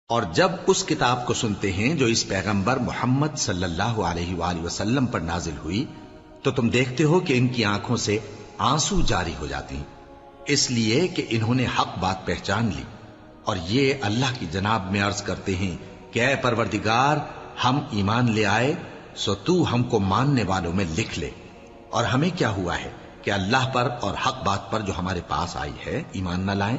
اور جب اس کتاب کو سنتے ہیں جو اس پیغمبر محمد صلی اللہ علیہ وآلہ وسلم پر نازل ہوئی تو تم دیکھتے ہو کہ ان کی آنکھوں سے آنسو جاری ہو جاتی ہیں، اس لیے کہ انہوں نے حق بات پہچان لی، اور یہ اللہ کی جناب میں عرض کرتے ہیں کہ اے پروردگار، ہم ایمان لے آئے سو تو ہم کو ماننے والوں میں لکھ لے۔ اور ہمیں کیا ہوا ہے کہ اللہ پر اور حق بات پر جو ہمارے پاس آئی ہے ایمان نہ لائیں؟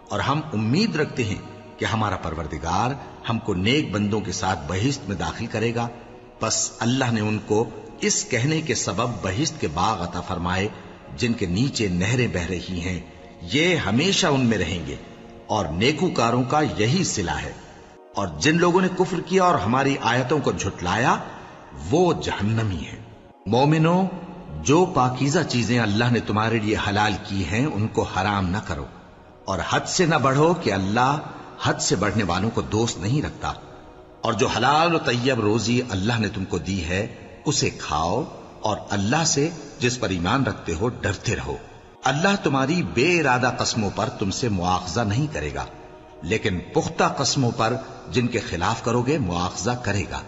اور ہم امید رکھتے ہیں کہ ہمارا پروردگار ہم کو نیک بندوں کے ساتھ بہشت میں داخل کرے گا۔ بس اللہ نے ان کو اس کہنے کے سبب بہشت کے باغ عطا فرمائے جن کے نیچے نہریں بہ رہی ہیں، یہ ہمیشہ ان میں رہیں گے، اور نیکوکاروں کا یہی صلہ ہے۔ اور جن لوگوں نے کفر کیا اور ہماری آیتوں کو جھٹلایا وہ جہنمی ہیں۔ مومنوں، جو پاکیزہ چیزیں اللہ نے تمہارے لیے حلال کی ہیں ان کو حرام نہ کرو، اور حد سے نہ بڑھو کہ اللہ حد سے بڑھنے والوں کو دوست نہیں رکھتا۔ اور جو حلال و طیب روزی اللہ نے تم کو دی ہے اسے کھاؤ، اور اللہ سے جس پر ایمان رکھتے ہو ڈرتے رہو۔ اللہ تمہاری بے ارادہ قسموں پر تم سے مواخذہ نہیں کرے گا، لیکن پختہ قسموں پر جن کے خلاف کرو گے مواخذہ کرے گا۔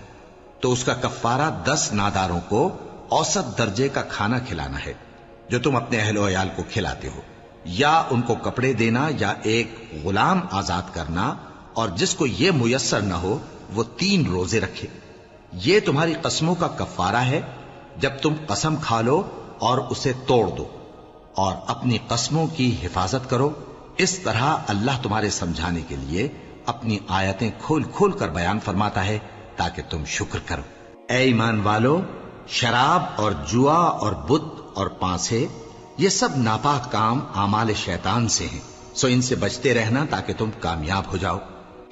تو اس کا کفارہ 10 ناداروں کو اوسط درجے کا کھانا کھلانا ہے جو تم اپنے اہل و عیال کو کھلاتے ہو، یا ان کو کپڑے دینا، یا ایک غلام آزاد کرنا، اور جس کو یہ میسر نہ ہو وہ 3 روزے رکھے۔ یہ تمہاری قسموں کا کفارہ ہے جب تم قسم کھا لو اور اسے توڑ دو، اور اپنی قسموں کی حفاظت کرو۔ اس طرح اللہ تمہارے سمجھانے کے لیے اپنی آیتیں کھول کھول کر بیان فرماتا ہے تاکہ تم شکر کرو۔ اے ایمان والو، شراب اور جوا اور بت اور پانسے، یہ سب ناپاک کام اعمال شیطان سے ہیں، سو ان سے بچتے رہنا تاکہ تم کامیاب ہو جاؤ۔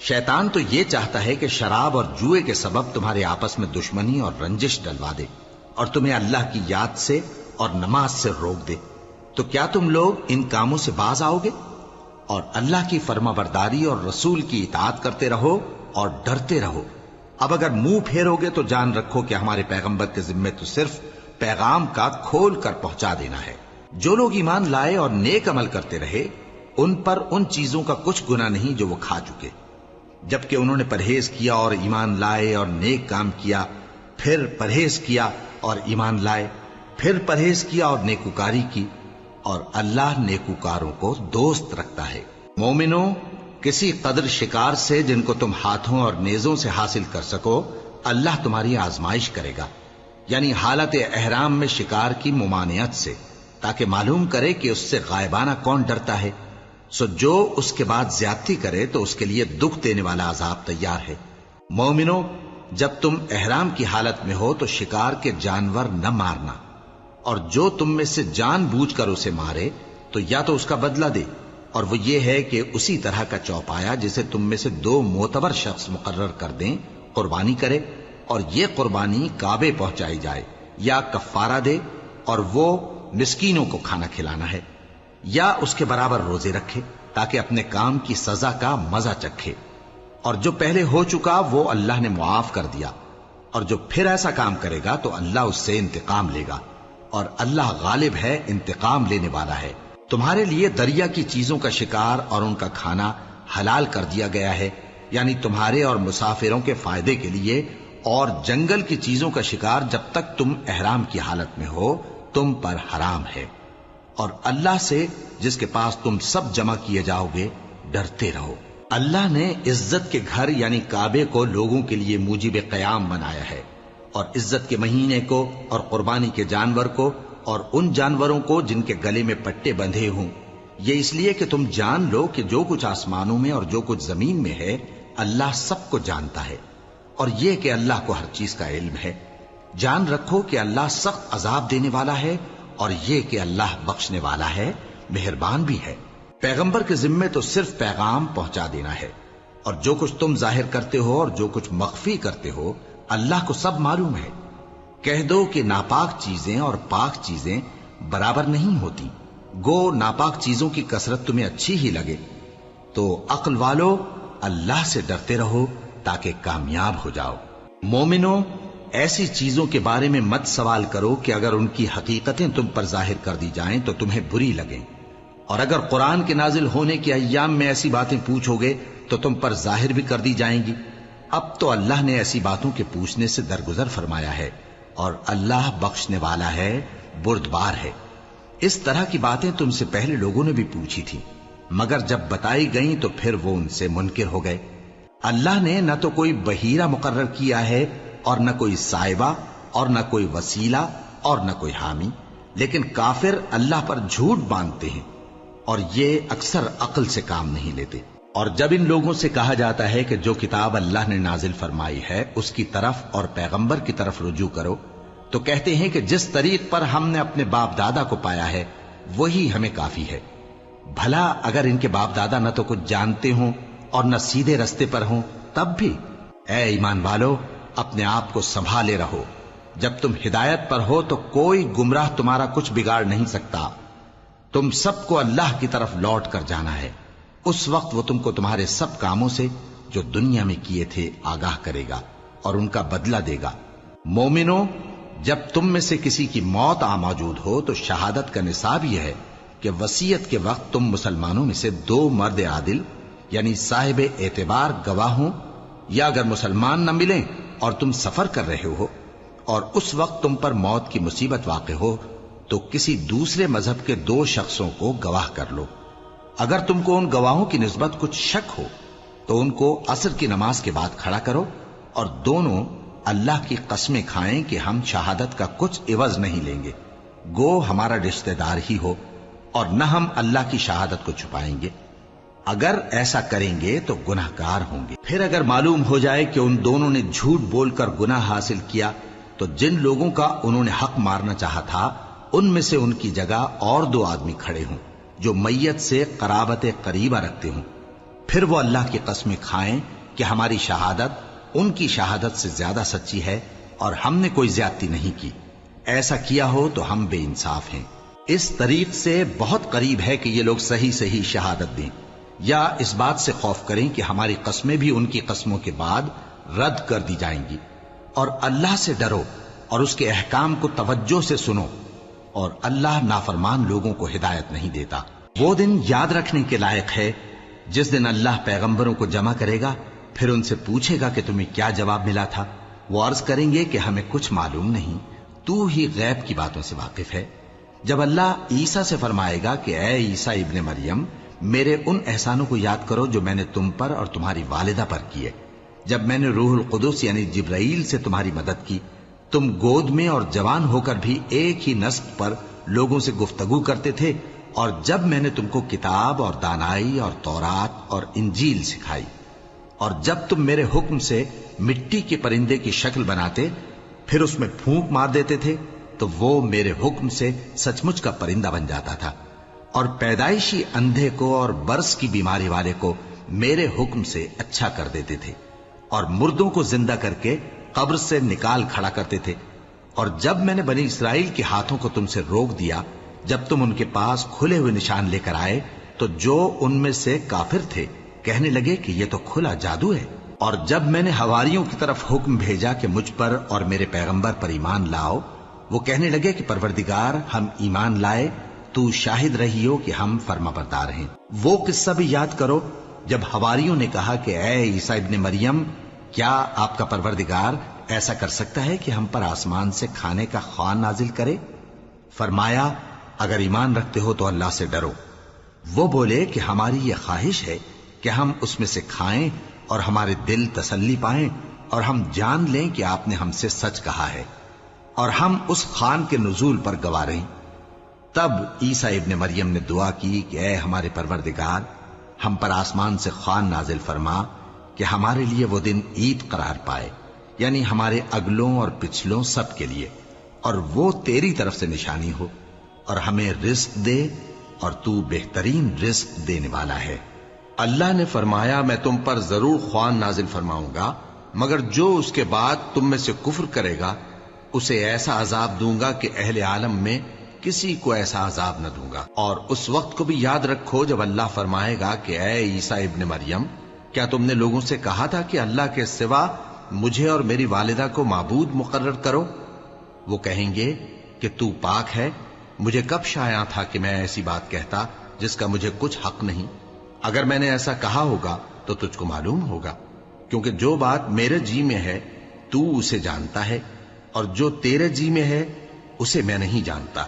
شیطان تو یہ چاہتا ہے کہ شراب اور جوئے کے سبب تمہارے آپس میں دشمنی اور رنجش ڈلوا دے، اور تمہیں اللہ کی یاد سے اور نماز سے روک دے۔ تو کیا تم لوگ ان کاموں سے باز آؤ گے؟ اور اللہ کی فرما برداری اور رسول کی اطاعت کرتے رہو اور ڈرتے رہو۔ اب اگر منہ پھیرو گے تو جان رکھو کہ ہمارے پیغمبر کے ذمے تو صرف پیغام کا کھول کر پہنچا دینا ہے۔ جو لوگ ایمان لائے اور نیک عمل کرتے رہے ان پر ان چیزوں کا کچھ گناہ نہیں جو وہ کھا چکے، جبکہ انہوں نے پرہیز کیا اور ایمان لائے اور نیک کام کیا، پھر پرہیز کیا اور ایمان لائے، پھر پرہیز کیا اور نیکوکاری کی، اور اللہ نیکوکاروں کو دوست رکھتا ہے۔ مومنوں، کسی قدر شکار سے جن کو تم ہاتھوں اور نیزوں سے حاصل کر سکو اللہ تمہاری آزمائش کرے گا، یعنی حالت احرام میں شکار کی ممانعت سے، تاکہ معلوم کرے کہ اس سے غائبانہ کون ڈرتا ہے۔ سو جو اس کے بعد زیادتی کرے تو اس کے لیے دکھ دینے والا عذاب تیار ہے۔ مومنوں، جب تم احرام کی حالت میں ہو تو شکار کے جانور نہ مارنا، اور جو تم میں سے جان بوجھ کر اسے مارے تو یا تو اس کا بدلہ دے، اور وہ یہ ہے کہ اسی طرح کا چوپایا جسے تم میں سے 2 معتبر شخص مقرر کر دیں قربانی کرے، اور یہ قربانی کعبے پہنچائی جائے، یا کفارہ دے اور وہ مسکینوں کو کھانا کھلانا ہے، یا اس کے برابر روزے رکھے تاکہ اپنے کام کی سزا کا مزہ چکھے۔ اور جو پہلے ہو چکا وہ اللہ نے معاف کر دیا، اور جو پھر ایسا کام کرے گا تو اللہ اس سے انتقام لے گا، اور اللہ غالب ہے، انتقام لینے والا ہے۔ تمہارے لیے دریا کی چیزوں کا شکار اور ان کا کھانا حلال کر دیا گیا ہے، یعنی تمہارے اور مسافروں کے فائدے کے لیے، اور جنگل کی چیزوں کا شکار جب تک تم احرام کی حالت میں ہو تم پر حرام ہے۔ اور اللہ سے جس کے پاس تم سب جمع کیے جاؤ گے ڈرتے رہو۔ اللہ نے عزت کے گھر یعنی کعبے کو لوگوں کے لیے موجب قیام بنایا ہے، اور عزت کے مہینے کو اور قربانی کے جانور کو اور ان جانوروں کو جن کے گلے میں پٹے بندھے ہوں، یہ اس لیے کہ تم جان لو کہ جو کچھ آسمانوں میں اور جو کچھ زمین میں ہے اللہ سب کو جانتا ہے، اور یہ کہ اللہ کو ہر چیز کا علم ہے۔ جان رکھو کہ اللہ سخت عذاب دینے والا ہے، اور یہ کہ اللہ بخشنے والا ہے، مہربان بھی ہے۔ پیغمبر کے ذمے تو صرف پیغام پہنچا دینا ہے، اور جو کچھ تم ظاہر کرتے ہو اور جو کچھ مخفی کرتے ہو اللہ کو سب معلوم ہے۔ کہہ دو کہ ناپاک چیزیں اور پاک چیزیں برابر نہیں ہوتی، گو ناپاک چیزوں کی کثرت تمہیں اچھی ہی لگے۔ تو عقل والو، اللہ سے ڈرتے رہو تاکہ کامیاب ہو جاؤ۔ مومنوں، ایسی چیزوں کے بارے میں مت سوال کرو کہ اگر ان کی حقیقتیں تم پر ظاہر کر دی جائیں تو تمہیں بری لگیں، اور اگر قرآن کے نازل ہونے کے ایام میں ایسی باتیں پوچھو گے تو تم پر ظاہر بھی کر دی جائیں گی۔ اب تو اللہ نے ایسی باتوں کے پوچھنے سے درگزر فرمایا ہے، اور اللہ بخشنے والا ہے، بردبار ہے۔ اس طرح کی باتیں تم سے پہلے لوگوں نے بھی پوچھی تھی، مگر جب بتائی گئیں تو پھر وہ ان سے منکر ہو گئے۔ اللہ نے نہ تو کوئی بحیرہ مقرر کیا ہے، اور نہ کوئی سائبہ، اور نہ کوئی وسیلہ، اور نہ کوئی حامی، لیکن کافر اللہ پر جھوٹ باندھتے ہیں، اور یہ اکثر عقل سے کام نہیں لیتے۔ اور جب ان لوگوں سے کہا جاتا ہے کہ جو کتاب اللہ نے نازل فرمائی ہے اس کی طرف اور پیغمبر کی طرف رجوع کرو، تو کہتے ہیں کہ جس طریق پر ہم نے اپنے باپ دادا کو پایا ہے وہی ہمیں کافی ہے۔ بھلا اگر ان کے باپ دادا نہ تو کچھ جانتے ہوں اور نہ سیدھے رستے پر ہوں تب بھی؟ اے ایمان والو، اپنے آپ کو سنبھالے رہو۔ جب تم ہدایت پر ہو تو کوئی گمراہ تمہارا کچھ بگاڑ نہیں سکتا۔ تم سب کو اللہ کی طرف لوٹ کر جانا ہے، اس وقت وہ تم کو تمہارے سب کاموں سے جو دنیا میں کیے تھے آگاہ کرے گا اور ان کا بدلہ دے گا۔ مومنو، جب تم میں سے کسی کی موت آ موجود ہو تو شہادت کا نصاب یہ ہے کہ وصیت کے وقت تم مسلمانوں میں سے 2 مرد عادل یعنی صاحب اعتبار گواہ ہوں، یا اگر مسلمان نہ ملیں اور تم سفر کر رہے ہو اور اس وقت تم پر موت کی مصیبت واقع ہو تو کسی دوسرے مذہب کے 2 شخصوں کو گواہ کر لو۔ اگر تم کو ان گواہوں کی نسبت کچھ شک ہو تو ان کو عصر کی نماز کے بعد کھڑا کرو، اور دونوں اللہ کی قسمیں کھائیں کہ ہم شہادت کا کچھ عوض نہیں لیں گے، گو ہمارا رشتہ دار ہی ہو، اور نہ ہم اللہ کی شہادت کو چھپائیں گے۔ اگر ایسا کریں گے تو گناہ گار ہوں گے۔ پھر اگر معلوم ہو جائے کہ ان دونوں نے جھوٹ بول کر گناہ حاصل کیا تو جن لوگوں کا انہوں نے حق مارنا چاہا تھا ان میں سے ان کی جگہ اور 2 آدمی کھڑے ہوں جو میت سے قرابت قریبہ رکھتے ہوں، پھر وہ اللہ کی قسمیں کھائیں کہ ہماری شہادت ان کی شہادت سے زیادہ سچی ہے اور ہم نے کوئی زیادتی نہیں کی۔ ایسا کیا ہو تو ہم بے انصاف ہیں۔ اس طریق سے بہت قریب ہے کہ یہ لوگ صحیح صحیح شہادت دیں، یا اس بات سے خوف کریں کہ ہماری قسمیں بھی ان کی قسموں کے بعد رد کر دی جائیں گی۔ اور اللہ سے ڈرو اور اس کے احکام کو توجہ سے سنو، اور اللہ نافرمان لوگوں کو ہدایت نہیں دیتا۔ وہ دن یاد رکھنے کے لائق ہے جس دن اللہ پیغمبروں کو جمع کرے گا، پھر ان سے پوچھے گا کہ تمہیں کیا جواب ملا تھا۔ وہ عرض کریں گے کہ ہمیں کچھ معلوم نہیں، تو ہی غیب کی باتوں سے واقف ہے۔ جب اللہ عیسیٰ سے فرمائے گا کہ اے عیسیٰ ابن مریم، میرے ان احسانوں کو یاد کرو جو میں نے تم پر اور تمہاری والدہ پر کیے، جب میں نے روح القدس یعنی جبرائیل سے تمہاری مدد کی، تم گود میں اور جوان ہو کر بھی ایک ہی نسق پر لوگوں سے گفتگو کرتے تھے، اور جب میں نے تم کو کتاب اور دانائی اور تورات اور انجیل سکھائی، اور جب تم میرے حکم سے مٹی کے پرندے کی شکل بناتے پھر اس میں پھونک مار دیتے تھے تو وہ میرے حکم سے سچ مچ کا پرندہ بن جاتا تھا، اور پیدائشی اندھے کو اور برس کی بیماری والے کو میرے حکم سے اچھا کر دیتے تھے، اور مردوں کو زندہ کر کے قبر سے نکال کھڑا کرتے تھے۔ اور جب میں نے بنی اسرائیل کے ہاتھوں کو تم سے روک دیا جب تم ان کے پاس کھلے ہوئے نشان لے کر آئے تو جو ان میں سے کافر تھے کہنے لگے کہ یہ تو کھلا جادو ہے۔ اور جب میں نے حواریوں کی طرف حکم بھیجا کہ مجھ پر اور میرے پیغمبر پر ایمان لاؤ، وہ کہنے لگے کہ پروردگار، ہم ایمان لائے، تو شاہد رہی ہو کہ ہم فرما بردار ہیں۔ وہ قصہ بھی یاد کرو جب حواریوں نے کہا کہ اے عیسیٰ ابن مریم، کیا آپ کا پروردگار ایسا کر سکتا ہے کہ ہم پر آسمان سے کھانے کا خوان نازل کرے؟ فرمایا، اگر ایمان رکھتے ہو تو اللہ سے ڈرو۔ وہ بولے کہ ہماری یہ خواہش ہے کہ ہم اس میں سے کھائیں اور ہمارے دل تسلی پائیں اور ہم جان لیں کہ آپ نے ہم سے سچ کہا ہے، اور ہم اس خوان کے نزول پر گواہ رہیں۔ تب عیسیٰ ابن مریم نے دعا کی کہ اے ہمارے پروردگار، ہم پر آسمان سے خوان نازل فرما کہ ہمارے لیے وہ دن عید قرار پائے، یعنی ہمارے اگلوں اور پچھلوں سب کے لیے، اور وہ تیری طرف سے نشانی ہو، اور ہمیں رزق دے، اور تو بہترین رزق دینے والا ہے۔ اللہ نے فرمایا، میں تم پر ضرور خوان نازل فرماؤں گا، مگر جو اس کے بعد تم میں سے کفر کرے گا اسے ایسا عذاب دوں گا کہ اہل عالم میں کسی کو ایسا عذاب نہ دوں گا۔ اور اس وقت کو بھی یاد رکھو جب اللہ فرمائے گا کہ اے عیسیٰ ابن مریم، کیا تم نے لوگوں سے کہا تھا کہ اللہ کے سوا مجھے اور میری والدہ کو معبود مقرر کرو؟ وہ کہیں گے کہ تو پاک ہے، مجھے کب شایع تھا کہ میں ایسی بات کہتا جس کا مجھے کچھ حق نہیں۔ اگر میں نے ایسا کہا ہوگا تو تجھ کو معلوم ہوگا، کیونکہ جو بات میرے جی میں ہے تو اسے جانتا ہے، اور جو تیرے جی میں ہے اسے میں نہیں جانتا۔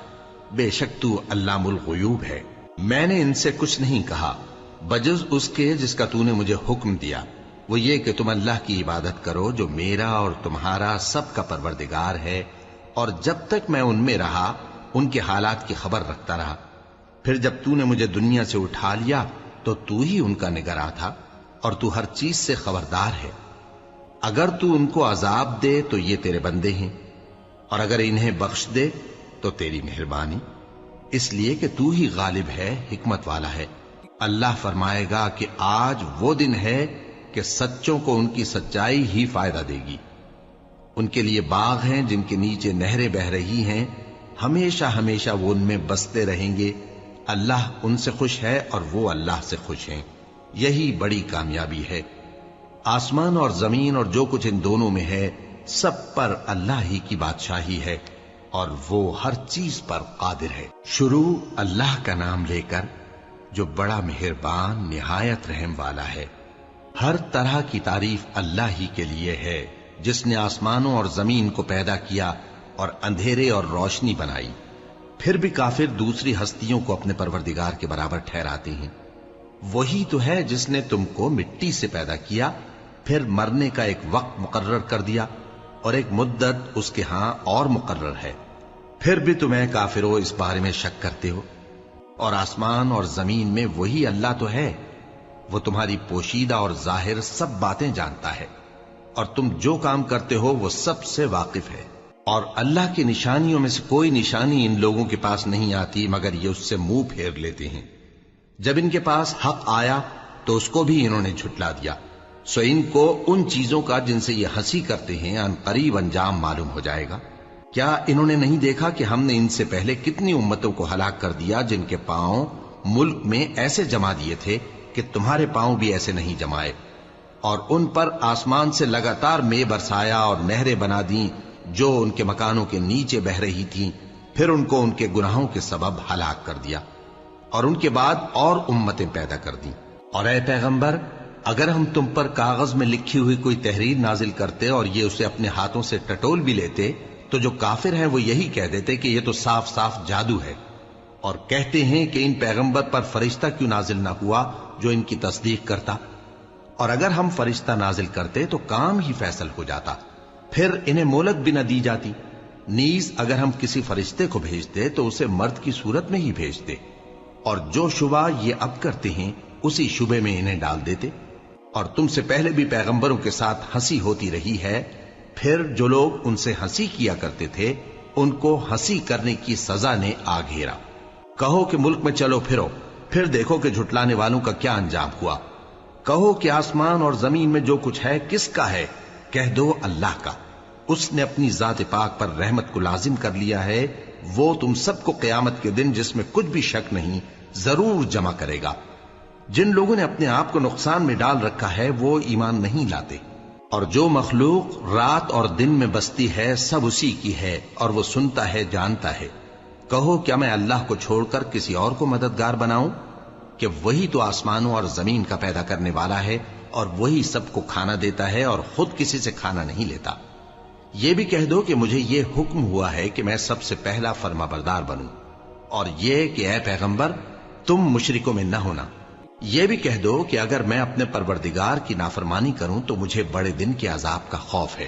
بے شک تو علام الغیوب ہے۔ میں نے ان سے کچھ نہیں کہا بجز اس کے جس کا تو نے مجھے حکم دیا، وہ یہ کہ تم اللہ کی عبادت کرو جو میرا اور تمہارا سب کا پروردگار ہے، اور جب تک میں ان میں رہا ان کے حالات کی خبر رکھتا رہا۔ پھر جب تو نے مجھے دنیا سے اٹھا لیا تو ہی ان کا نگراں تھا، اور تو ہر چیز سے خبردار ہے۔ اگر تو ان کو عذاب دے تو یہ تیرے بندے ہیں، اور اگر انہیں بخش دے تو تیری مہربانی، اس لیے کہ تو ہی غالب ہے، حکمت والا ہے۔ اللہ فرمائے گا کہ آج وہ دن ہے کہ سچوں کو ان کی سچائی ہی فائدہ دے گی۔ ان کے لیے باغ ہیں جن کے نیچے نہریں بہ رہی ہیں، ہمیشہ ہمیشہ وہ ان میں بستے رہیں گے۔ اللہ ان سے خوش ہے اور وہ اللہ سے خوش ہیں، یہی بڑی کامیابی ہے۔ آسمان اور زمین اور جو کچھ ان دونوں میں ہے سب پر اللہ ہی کی بادشاہی ہے، اور وہ ہر چیز پر قادر ہے۔ شروع اللہ کا نام لے کر جو بڑا مہربان نہایت رحم والا ہے۔ ہر طرح کی تعریف اللہ ہی کے لیے ہے، جس نے آسمانوں اور زمین کو پیدا کیا اور اندھیرے اور روشنی بنائی۔ پھر بھی کافر دوسری ہستیوں کو اپنے پروردگار کے برابر ٹھہراتے ہیں۔ وہی تو ہے جس نے تم کو مٹی سے پیدا کیا، پھر مرنے کا ایک وقت مقرر کر دیا، اور ایک مدت اس کے ہاں اور مقرر ہے۔ پھر بھی تمہیں کافرو اس بارے میں شک کرتے ہو، اور آسمان اور زمین میں وہی اللہ تو ہے، وہ تمہاری پوشیدہ اور ظاہر سب باتیں جانتا ہے، اور تم جو کام کرتے ہو وہ سب سے واقف ہے۔ اور اللہ کی نشانیوں میں سے کوئی نشانی ان لوگوں کے پاس نہیں آتی مگر یہ اس سے منہ پھیر لیتے ہیں۔ جب ان کے پاس حق آیا تو اس کو بھی انہوں نے جھٹلا دیا، سو ان کو ان چیزوں کا جن سے یہ ہنسی کرتے ہیں ان قریب انجام معلوم ہو جائے گا۔ کیا انہوں نے نہیں دیکھا کہ ہم نے ان سے پہلے کتنی امتوں کو ہلاک کر دیا جن کے پاؤں ملک میں ایسے جما دیے تھے کہ تمہارے پاؤں بھی ایسے نہیں جمائے، اور ان پر آسمان سے لگاتار مے برسایا اور نہریں بنا دیں جو ان کے مکانوں کے نیچے بہ رہی تھیں، پھر ان کو ان کے گناہوں کے سبب ہلاک کر دیا، اور ان کے بعد اور امتیں پیدا کر دیں۔ اور اے پیغمبر، اگر ہم تم پر کاغذ میں لکھی ہوئی کوئی تحریر نازل کرتے اور یہ اسے اپنے ہاتھوں سے ٹٹول بھی لیتے تو جو کافر ہیں وہ یہی کہہ دیتے کہ یہ تو صاف صاف جادو ہے، اور کہتے ہیں کہ ان پیغمبر پر فرشتہ کیوں نازل نہ ہوا جو ان کی تصدیق کرتا، اور اگر ہم فرشتہ نازل کرتے تو کام ہی فیصل ہو جاتا، پھر انہیں مہلت بھی نہ دی جاتی۔ نیز اگر ہم کسی فرشتے کو بھیجتے تو اسے مرد کی صورت میں ہی بھیجتے، اور جو شبہ یہ اب کرتے ہیں اسی شبے میں انہیں ڈال دیتے۔ اور تم سے پہلے بھی پیغمبروں کے ساتھ ہنسی ہوتی رہی ہے، پھر جو لوگ ان سے ہنسی کیا کرتے تھے ان کو ہنسی کرنے کی سزا نے آ گھیرا۔ کہو کہ ملک میں چلو پھرو، پھر دیکھو کہ جھٹلانے والوں کا کیا انجام ہوا۔ کہو کہ آسمان اور زمین میں جو کچھ ہے کس کا ہے؟ کہہ دو اللہ کا۔ اس نے اپنی ذات پاک پر رحمت کو لازم کر لیا ہے، وہ تم سب کو قیامت کے دن جس میں کچھ بھی شک نہیں ضرور جمع کرے گا۔ جن لوگوں نے اپنے آپ کو نقصان میں ڈال رکھا ہے وہ ایمان نہیں لاتے، اور جو مخلوق رات اور دن میں بستی ہے سب اسی کی ہے، اور وہ سنتا ہے جانتا ہے۔ کہو کیا میں اللہ کو چھوڑ کر کسی اور کو مددگار بناؤں؟ کہ وہی تو آسمانوں اور زمین کا پیدا کرنے والا ہے، اور وہی سب کو کھانا دیتا ہے اور خود کسی سے کھانا نہیں لیتا۔ یہ بھی کہہ دو کہ مجھے یہ حکم ہوا ہے کہ میں سب سے پہلا فرما بردار بنوں، اور یہ کہ اے پیغمبر تم مشرکوں میں نہ ہونا۔ یہ بھی کہہ دو کہ اگر میں اپنے پروردگار کی نافرمانی کروں تو مجھے بڑے دن کے عذاب کا خوف ہے۔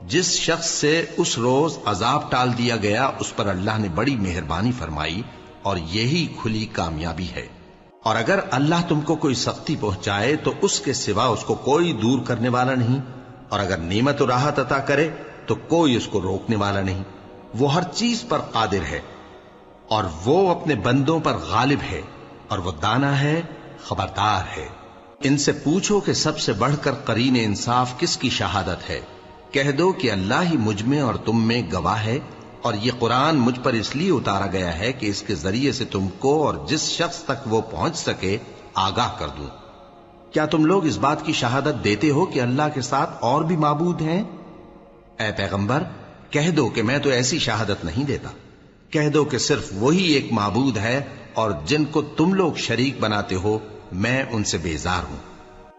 جس شخص سے اس روز عذاب ٹال دیا گیا اس پر اللہ نے بڑی مہربانی فرمائی، اور یہی کھلی کامیابی ہے۔ اور اگر اللہ تم کو کوئی سختی پہنچائے تو اس کے سوا اس کو کوئی دور کرنے والا نہیں، اور اگر نعمت و راحت عطا کرے تو کوئی اس کو روکنے والا نہیں۔ وہ ہر چیز پر قادر ہے، اور وہ اپنے بندوں پر غالب ہے، اور وہ دانا ہے، خبردار ہے۔ ان سے پوچھو کہ سب سے بڑھ کر قرین انصاف کس کی شہادت ہے؟ کہہ دو کہ اللہ ہی مجھ میں اور تم میں گواہ ہے، اور یہ قرآن مجھ پر اس لیے اتارا گیا ہے کہ اس کے ذریعے سے تم کو اور جس شخص تک وہ پہنچ سکے آگاہ کر دوں۔ کیا تم لوگ اس بات کی شہادت دیتے ہو کہ اللہ کے ساتھ اور بھی معبود ہیں؟ اے پیغمبر کہہ دو کہ میں تو ایسی شہادت نہیں دیتا۔ کہہ دو کہ صرف وہی ایک معبود ہے، اور جن کو تم لوگ شریک بناتے ہو میں ان سے بیزار ہوں۔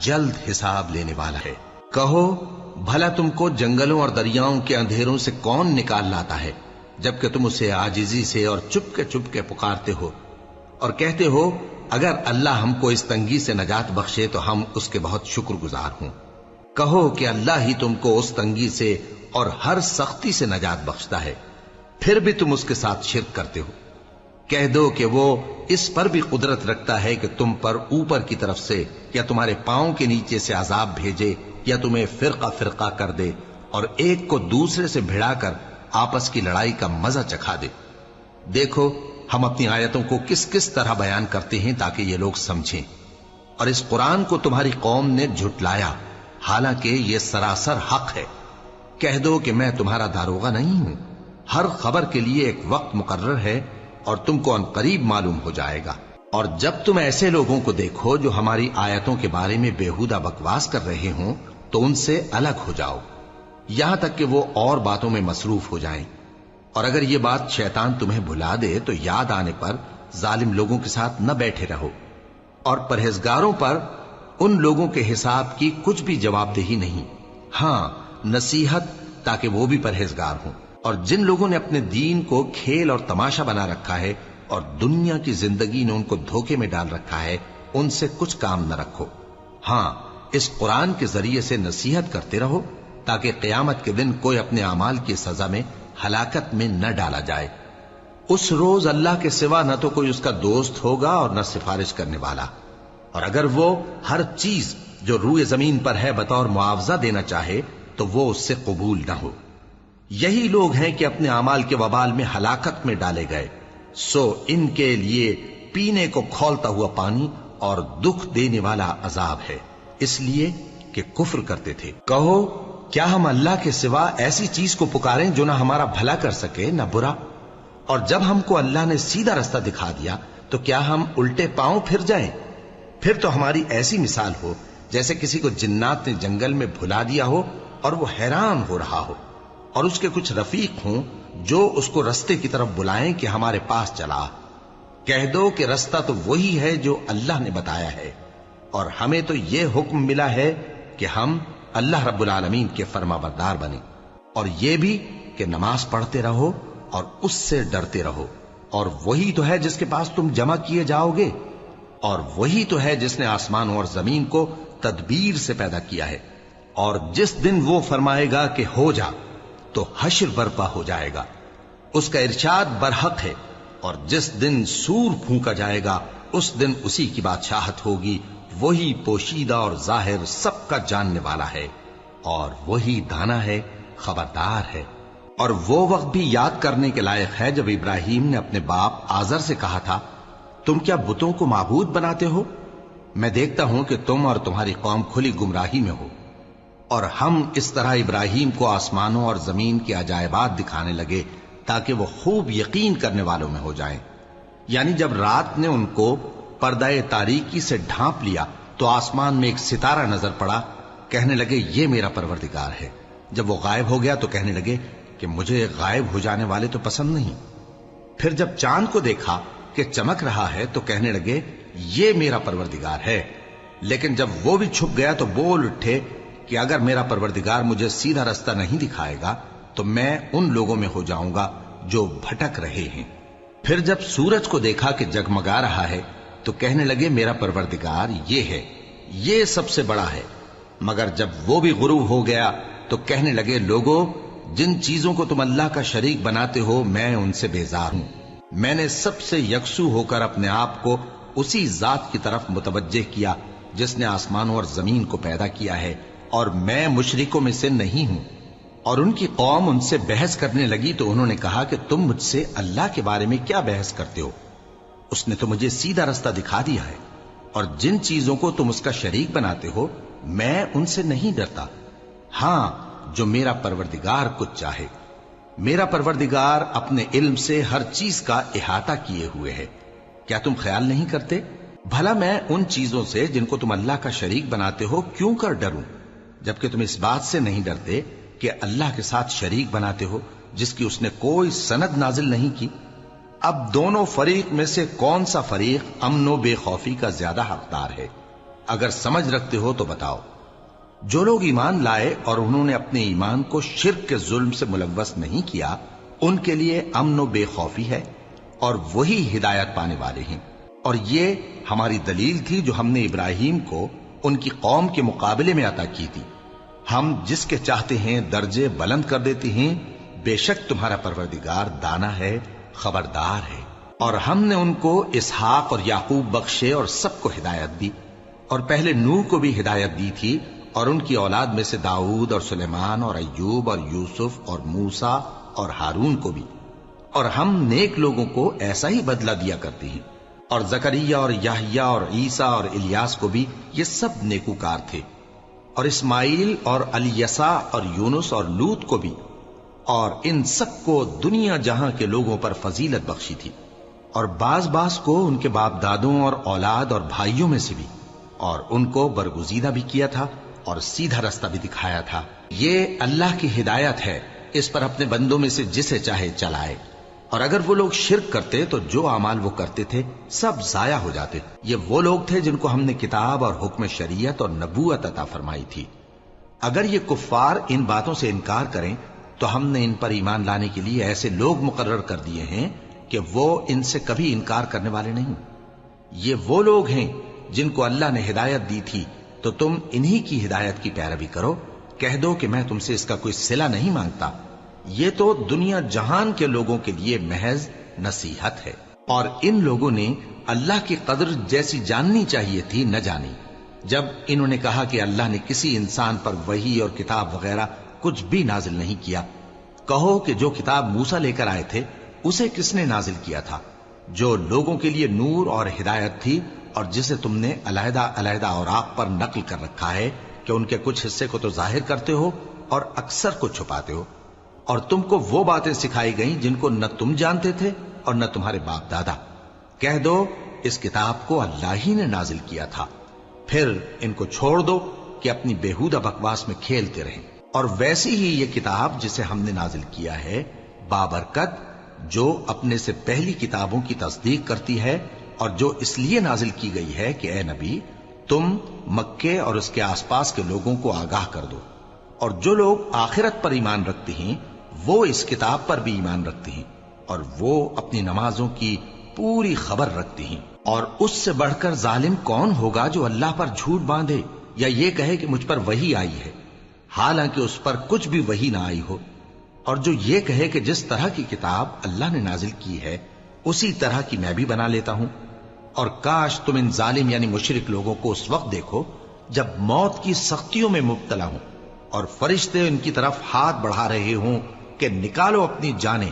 جلد حساب لینے والا ہے۔ کہو بھلا تم کو جنگلوں اور دریاؤں کے اندھیروں سے کون نکال لاتا ہے، جبکہ تم اسے عاجزی سے اور چپ کے پکارتے ہو اور کہتے ہو اگر اللہ ہم کو اس تنگی سے نجات بخشے تو ہم اس کے بہت شکر گزار ہوں۔ کہو کہ اللہ ہی تم کو اس تنگی سے اور ہر سختی سے نجات بخشتا ہے، پھر بھی تم اس کے ساتھ شرک کرتے ہو۔ کہہ دو کہ وہ اس پر بھی قدرت رکھتا ہے کہ تم پر اوپر کی طرف سے یا تمہارے پاؤں کے نیچے سے عذاب بھیجے یا تمہیں فرقہ فرقہ کر دے اور ایک کو دوسرے سے بھڑا کر آپس کی لڑائی کا مزہ چکھا دے۔ دیکھو ہم اپنی آیتوں کو کس کس طرح بیان کرتے ہیں تاکہ یہ لوگ سمجھیں، اور اس قرآن کو تمہاری قوم نے جھٹلایا حالانکہ یہ سراسر حق ہے۔ کہہ دو کہ میں تمہارا داروغہ نہیں ہوں، ہر خبر کے لیے ایک وقت مقرر ہے اور تم کو ان قریب معلوم ہو جائے گا۔ اور جب تم ایسے لوگوں کو دیکھو جو ہماری آیتوں کے بارے میں بےہودہ بکواس کر رہے ہوں تو ان سے الگ ہو جاؤ، یہاں تک کہ وہ اور باتوں میں مصروف ہو جائیں۔ اور اگر یہ بات شیطان تمہیں بھلا دے تو یاد آنے پر ظالم لوگوں کے ساتھ نہ بیٹھے رہو، اور پرہیزگاروں پر ان لوگوں کے حساب کی کچھ بھی جواب دہی نہیں، ہاں نصیحت تاکہ وہ بھی پرہیزگار ہوں۔ اور جن لوگوں نے اپنے دین کو کھیل اور تماشا بنا رکھا ہے اور دنیا کی زندگی نے ان کو دھوکے میں ڈال رکھا ہے، ان سے کچھ کام نہ رکھو، ہاں اس قرآن کے ذریعے سے نصیحت کرتے رہو تاکہ قیامت کے دن کوئی اپنے اعمال کی سزا میں ہلاکت میں نہ ڈالا جائے۔ اس روز اللہ کے سوا نہ تو کوئی اس کا دوست ہوگا اور نہ سفارش کرنے والا، اور اگر وہ ہر چیز جو روئے زمین پر ہے بطور معاوضہ دینا چاہے تو وہ اس سے قبول نہ ہو۔ یہی لوگ ہیں کہ اپنے اعمال کے وبال میں ہلاکت میں ڈالے گئے، سو ان کے لیے پینے کو کھولتا ہوا پانی اور دکھ دینے والا عذاب ہے، اس لیے کہ کفر کرتے تھے۔ کہو کیا ہم اللہ کے سوا ایسی چیز کو پکاریں جو نہ ہمارا بھلا کر سکے نہ برا؟ اور جب ہم کو اللہ نے سیدھا رستہ دکھا دیا تو کیا ہم الٹے پاؤں پھر جائیں؟ پھر تو ہماری ایسی مثال ہو جیسے کسی کو جنات نے جنگل میں بھلا دیا ہو اور وہ حیران ہو رہا ہو، اور اس کے کچھ رفیق ہوں جو اس کو رستے کی طرف بلائیں کہ ہمارے پاس چلا۔ کہہ دو کہ رستہ تو وہی ہے جو اللہ نے بتایا ہے، اور ہمیں تو یہ حکم ملا ہے کہ ہم اللہ رب العالمین کے فرما بردار بنیں، اور یہ بھی کہ نماز پڑھتے رہو اور اس سے ڈرتے رہو، اور وہی تو ہے جس کے پاس تم جمع کیے جاؤ گے، اور وہی تو ہے جس نے آسمانوں اور زمین کو تدبیر سے پیدا کیا ہے، اور جس دن وہ فرمائے گا کہ ہو جا تو حشر برپا ہو جائے گا، اس کا ارشاد برحق ہے، اور جس دن سور پھونکا جائے گا اس دن اسی کی بادشاہت ہوگی، وہی پوشیدہ اور ظاہر سب کا جاننے والا ہے، اور وہی دانا ہے خبردار ہے۔ اور وہ وقت بھی یاد کرنے کے لائق ہے جب ابراہیم نے اپنے باپ آزر سے کہا تھا تم کیا بتوں کو معبود بناتے ہو؟ میں دیکھتا ہوں کہ تم اور تمہاری قوم کھلی گمراہی میں ہو۔ اور ہم اس طرح ابراہیم کو آسمانوں اور زمین کے عجائبات دکھانے لگے تاکہ وہ خوب یقین کرنے والوں میں ہو جائیں۔ یعنی جب رات نے ان کو پردہ تاریکی سے ڈھانپ لیا تو آسمان میں ایک ستارہ نظر پڑا، کہنے لگے یہ میرا پروردگار ہے۔ جب وہ غائب ہو گیا تو کہنے لگے کہ مجھے غائب ہو جانے والے تو پسند نہیں۔ پھر جب چاند کو دیکھا کہ چمک رہا ہے تو کہنے لگے یہ میرا پروردگار ہے۔ لیکن جب وہ بھی چھپ گیا تو بول اٹھے کہ اگر میرا پروردگار مجھے سیدھا رستہ نہیں دکھائے گا تو میں ان لوگوں میں ہو جاؤں گا جو بھٹک رہے ہیں۔ پھر جب سورج کو دیکھا کہ جگمگا رہا ہے تو کہنے لگے میرا پروردگار یہ ہے، یہ سب سے بڑا ہے۔ مگر جب وہ بھی غروب ہو گیا تو کہنے لگے لوگو جن چیزوں کو تم اللہ کا شریک بناتے ہو میں ان سے بیزار ہوں۔ میں نے سب سے یکسو ہو کر اپنے آپ کو اسی ذات کی طرف متوجہ کیا جس نے آسمانوں اور زمین کو پیدا کیا ہے، اور میں مشرکوں میں سے نہیں ہوں۔ اور ان کی قوم ان سے بحث کرنے لگی تو انہوں نے کہا کہ تم مجھ سے اللہ کے بارے میں کیا بحث کرتے ہو؟ اس نے تو مجھے سیدھا رستہ دکھا دیا ہے، اور جن چیزوں کو تم اس کا شریک بناتے ہو میں ان سے نہیں ڈرتا، ہاں جو میرا پروردگار کچھ چاہے۔ میرا پروردگار اپنے علم سے ہر چیز کا احاطہ کیے ہوئے ہے۔ کیا تم خیال نہیں کرتے؟ بھلا میں ان چیزوں سے جن کو تم اللہ کا شریک بناتے ہو کیوں کر ڈروں، جبکہ تم اس بات سے نہیں ڈرتے کہ اللہ کے ساتھ شریک بناتے ہو جس کی اس نے کوئی سند نازل نہیں کی۔ اب دونوں فریق میں سے کون سا فریق امن و بے خوفی کا زیادہ حقدار ہے؟ اگر سمجھ رکھتے ہو تو بتاؤ۔ جو لوگ ایمان لائے اور انہوں نے اپنے ایمان کو شرک کے ظلم سے ملوث نہیں کیا، ان کے لیے امن و بے خوفی ہے اور وہی ہدایت پانے والے ہیں۔ اور یہ ہماری دلیل تھی جو ہم نے ابراہیم کو ان کی قوم کے مقابلے میں عطا کی تھی۔ ہم جس کے چاہتے ہیں درجے بلند کر دیتے ہیں، بے شک تمہارا پروردگار دانا ہے، خبردار ہے۔ اور ہم نے ان کو اسحاق اور یعقوب بخشے اور سب کو ہدایت دی، اور پہلے نوح کو بھی ہدایت دی تھی، اور ان کی اولاد میں سے داؤد اور سلیمان اور ایوب اور یوسف اور موسیٰ اور ہارون کو بھی۔ اور ہم نیک لوگوں کو ایسا ہی بدلہ دیا کرتے ہیں۔ اور زکریا اور یحییٰ اور عیسیٰ اور الیاس کو بھی، یہ سب نیکوکار تھے۔ اور اسماعیل اور الیسع اور یونس اور لوط کو بھی، اور ان سب کو دنیا جہاں کے لوگوں پر فضیلت بخشی تھی، اور بعض کو ان کے باپ دادوں اور اولاد اور بھائیوں میں سے بھی، اور ان کو برگزیدہ بھی کیا تھا اور سیدھا رستہ بھی دکھایا تھا۔ یہ اللہ کی ہدایت ہے، اس پر اپنے بندوں میں سے جسے چاہے چلائے۔ اور اگر وہ لوگ شرک کرتے تو جو اعمال وہ کرتے تھے سب ضائع ہو جاتے۔ یہ وہ لوگ تھے جن کو ہم نے کتاب اور حکم شریعت اور نبوت عطا فرمائی تھی۔ اگر یہ کفار ان باتوں سے انکار کریں تو ہم نے ان پر ایمان لانے کے لیے ایسے لوگ مقرر کر دیے ہیں کہ وہ ان سے کبھی انکار کرنے والے نہیں۔ یہ وہ لوگ ہیں جن کو اللہ نے ہدایت دی تھی، تو تم انہی کی ہدایت کی پیروی کرو۔ کہہ دو کہ میں تم سے اس کا کوئی صلہ نہیں مانگتا، یہ تو دنیا جہان کے لوگوں کے لیے محض نصیحت ہے۔ اور ان لوگوں نے اللہ کی قدر جیسی جاننی چاہیے تھی نہ جانی۔ جب انہوں نے کہا کہ اللہ نے کسی انسان پر وحی اور کتاب وغیرہ کچھ بھی نازل نہیں کیا، کہو کہ جو کتاب موسیٰ لے کر آئے تھے اسے کس نے نازل کیا تھا، جو لوگوں کے لیے نور اور ہدایت تھی، اور جسے تم نے علیحدہ علیحدہ اوراق پر نقل کر رکھا ہے کہ ان کے کچھ حصے کو تو ظاہر کرتے ہو اور اکثر کو چھپاتے ہو۔ اور تم کو وہ باتیں سکھائی گئیں جن کو نہ تم جانتے تھے اور نہ تمہارے باپ دادا۔ کہہ دو اس کتاب کو اللہ ہی نے نازل کیا تھا، پھر ان کو چھوڑ دو کہ اپنی بیہودہ بکواس میں کھیلتے رہیں۔ اور ویسی ہی یہ کتاب جسے ہم نے نازل کیا ہے بابرکت، جو اپنے سے پہلی کتابوں کی تصدیق کرتی ہے، اور جو اس لیے نازل کی گئی ہے کہ اے نبی تم مکے اور اس کے آس پاس کے لوگوں کو آگاہ کر دو۔ اور جو لوگ آخرت پر ایمان رکھتے ہیں وہ اس کتاب پر بھی ایمان رکھتے ہیں، اور وہ اپنی نمازوں کی پوری خبر رکھتے ہیں۔ اور اس سے بڑھ کر ظالم کون ہوگا جو اللہ پر جھوٹ باندھے یا یہ کہے کہ مجھ پر وحی آئی ہے، حالانکہ اس پر کچھ بھی وحی نہ آئی ہو، اور جو یہ کہے کہ جس طرح کی کتاب اللہ نے نازل کی ہے اسی طرح کی میں بھی بنا لیتا ہوں۔ اور کاش تم ان ظالم یعنی مشرک لوگوں کو اس وقت دیکھو جب موت کی سختیوں میں مبتلا ہوں اور فرشتے ان کی طرف ہاتھ بڑھا رہے ہوں کہ نکالو اپنی جانیں،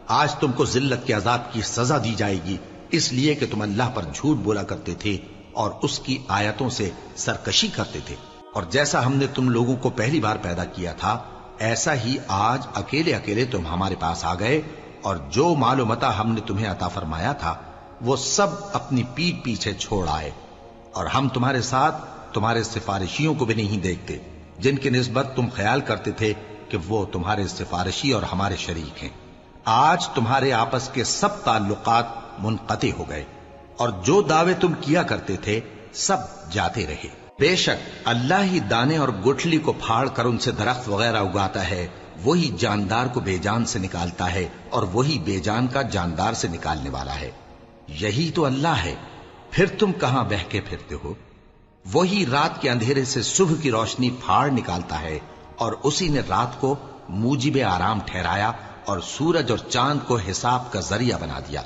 آج تم کو ذلت کے عذاب کی سزا دی جائے گی، اس لیے کہ تم اللہ پر جھوٹ بولا کرتے تھے اور اس کی آیتوں سے سرکشی کرتے تھے۔ اور جیسا ہم نے تم لوگوں کو پہلی بار پیدا کیا تھا ایسا ہی آج اکیلے اکیلے تم ہمارے پاس آ گئے، اور جو مال و متاع ہم نے تمہیں عطا فرمایا تھا وہ سب اپنی پیٹھ پیچھے چھوڑ آئے، اور ہم تمہارے ساتھ تمہارے سفارشیوں کو بھی نہیں دیکھتے جن کی نسبت تم خیال کرتے تھے کہ وہ تمہارے سفارشی اور ہمارے شریک ہیں۔ آج تمہارے آپس کے سب تعلقات منقطع ہو گئے، اور جو دعوے تم کیا کرتے تھے سب جاتے رہے۔ بے شک اللہ ہی دانے اور گٹھلی کو پھاڑ کر ان سے درخت وغیرہ اگاتا ہے، وہی جاندار کو بے جان سے نکالتا ہے اور وہی بے جان کا جاندار سے نکالنے والا ہے۔ یہی تو اللہ ہے، پھر تم کہاں بہکے پھرتے ہو؟ وہی رات کے اندھیرے سے صبح کی روشنی پھاڑ نکالتا ہے، اور اسی نے رات کو موجب آرام ٹھہرایا اور سورج اور چاند کو حساب کا ذریعہ بنا دیا۔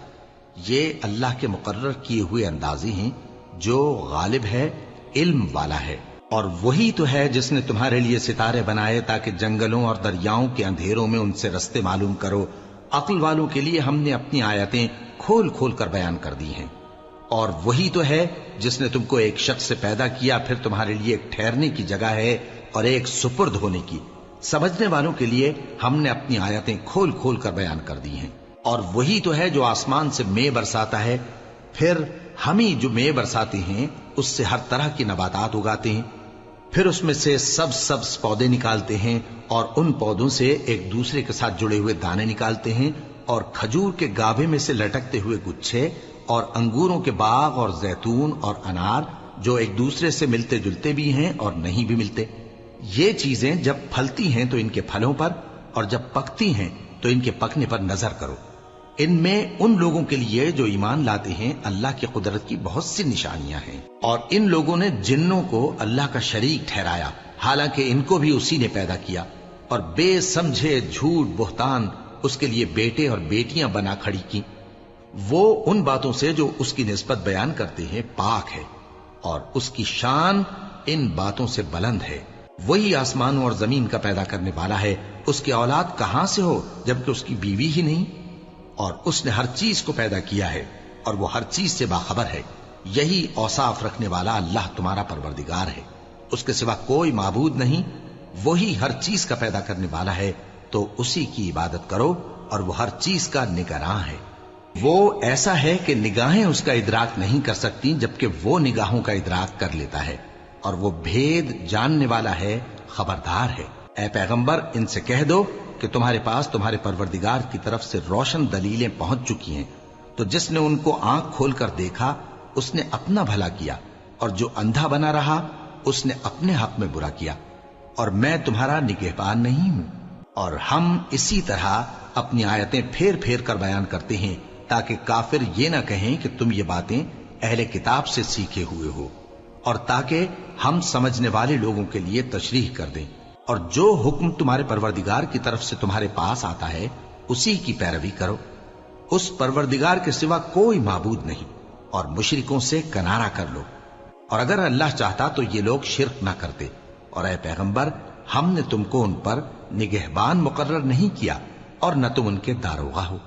یہ اللہ کے مقرر کیے ہوئے اندازے ہیں، جو غالب ہے، علم والا ہے۔ اور وہی تو ہے جس نے تمہارے لیے ستارے بنائے تاکہ جنگلوں اور دریاؤں کے اندھیروں میں ان سے رستے معلوم کرو۔ عقل والوں کے لیے ہم نے اپنی آیتیں کھول کھول کر بیان کر دی ہیں۔ اور وہی تو ہے جس نے تم کو ایک شخص سے پیدا کیا، پھر تمہارے لیے ایک ٹھہرنے کی جگہ ہے اور ایک سپرد ہونے کی۔ سمجھنے والوں کے لیے ہم نے اپنی آیتیں کھول کھول کر بیان کر دی ہیں۔ اور وہی تو ہے جو آسمان سے مے برساتا ہے، پھر ہم ہی جو مے برساتے ہیں اس سے ہر طرح کی نباتات اگاتے ہیں، پھر اس میں سے سبز پودے نکالتے ہیں، اور ان پودوں سے ایک دوسرے کے ساتھ جڑے ہوئے دانے نکالتے ہیں، اور کھجور کے گاھے میں سے لٹکتے ہوئے گچھے، اور انگوروں کے باغ اور زیتون اور انار جو ایک دوسرے سے ملتے جلتے بھی ہیں اور نہیں بھی ملتے۔ یہ چیزیں جب پھلتی ہیں تو ان کے پھلوں پر، اور جب پکتی ہیں تو ان کے پکنے پر نظر کرو۔ ان میں ان لوگوں کے لیے جو ایمان لاتے ہیں اللہ کی قدرت کی بہت سی نشانیاں ہیں، اور ان لوگوں نے جنوں کو اللہ کا شریک ٹھہرایا، حالانکہ ان کو بھی اسی نے پیدا کیا، اور بے سمجھے جھوٹ بہتان اس کے لیے بیٹے اور بیٹیاں بنا کھڑی کی۔ وہ ان باتوں سے جو اس کی نسبت بیان کرتے ہیں پاک ہے، اور اس کی شان ان باتوں سے بلند ہے۔ وہی آسمانوں اور زمین کا پیدا کرنے والا ہے، اس کی اولاد کہاں سے ہو جبکہ اس کی بیوی ہی نہیں؟ اور اس نے ہر چیز کو پیدا کیا ہے، اور وہ ہر چیز سے باخبر ہے۔ یہی اوصاف رکھنے والا اللہ تمہارا پروردگار ہے، اس کے سوا کوئی معبود نہیں۔ وہی ہر چیز کا پیدا کرنے والا ہے، تو اسی کی عبادت کرو، اور وہ ہر چیز کا نگراں ہے۔ وہ ایسا ہے کہ نگاہیں اس کا ادراک نہیں کر سکتی، جبکہ وہ نگاہوں کا ادراک کر لیتا ہے، اور وہ بھید جاننے والا ہے، خبردار ہے۔ اے پیغمبر، ان سے کہہ دو کہ تمہارے پاس تمہارے پروردگار کی طرف سے روشن دلیلیں پہنچ چکی ہیں، تو جس نے ان کو آنکھ کھول کر دیکھا اس نے اپنا بھلا کیا، اور جو اندھا بنا رہا اس نے اپنے حق میں برا کیا، اور میں تمہارا نگہبان نہیں ہوں۔ اور ہم اسی طرح اپنی آیتیں پھیر پھیر کر بیان کرتے ہیں تاکہ کافر یہ نہ کہیں کہ تم یہ باتیں اہل کتاب سے سیکھے ہوئے ہو، اور تاکہ ہم سمجھنے والے لوگوں کے لیے تشریح کر دیں۔ اور جو حکم تمہارے پروردگار کی طرف سے تمہارے پاس آتا ہے اسی کی پیروی کرو، اس پروردگار کے سوا کوئی معبود نہیں، اور مشرکوں سے کنارہ کر لو۔ اور اگر اللہ چاہتا تو یہ لوگ شرک نہ کرتے، اور اے پیغمبر ہم نے تم کو ان پر نگہبان مقرر نہیں کیا، اور نہ تم ان کے داروغہ ہو۔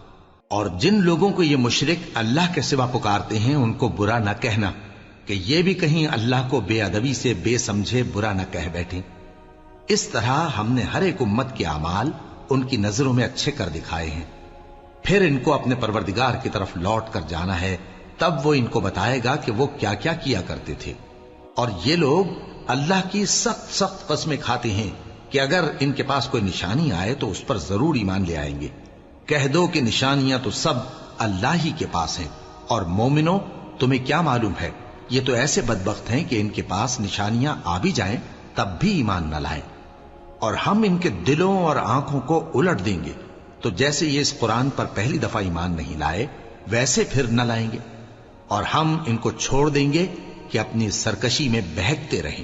اور جن لوگوں کو یہ مشرک اللہ کے سوا پکارتے ہیں ان کو برا نہ کہنا، کہ یہ بھی کہیں اللہ کو بے ادبی سے بے سمجھے برا نہ کہہ بیٹھیں۔ اس طرح ہم نے ہر ایک امت کے اعمال ان کی نظروں میں اچھے کر دکھائے ہیں، پھر ان کو اپنے پروردگار کی طرف لوٹ کر جانا ہے، تب وہ ان کو بتائے گا کہ وہ کیا کیا کیا کرتے تھے۔ اور یہ لوگ اللہ کی سخت سخت قسمیں کھاتے ہیں کہ اگر ان کے پاس کوئی نشانی آئے تو اس پر ضرور ایمان لے آئیں گے۔ کہہ دو کہ نشانیاں تو سب اللہ ہی کے پاس ہیں، اور مومنوں تمہیں کیا معلوم ہے، یہ تو ایسے بدبخت ہیں کہ ان کے پاس نشانیاں آ بھی جائیں تب بھی ایمان نہ لائیں، اور ہم ان کے دلوں اور آنکھوں کو الٹ دیں گے، تو جیسے یہ اس قرآن پر پہلی دفعہ ایمان نہیں لائے ویسے پھر نہ لائیں گے، اور ہم ان کو چھوڑ دیں گے کہ اپنی سرکشی میں بہکتے رہیں۔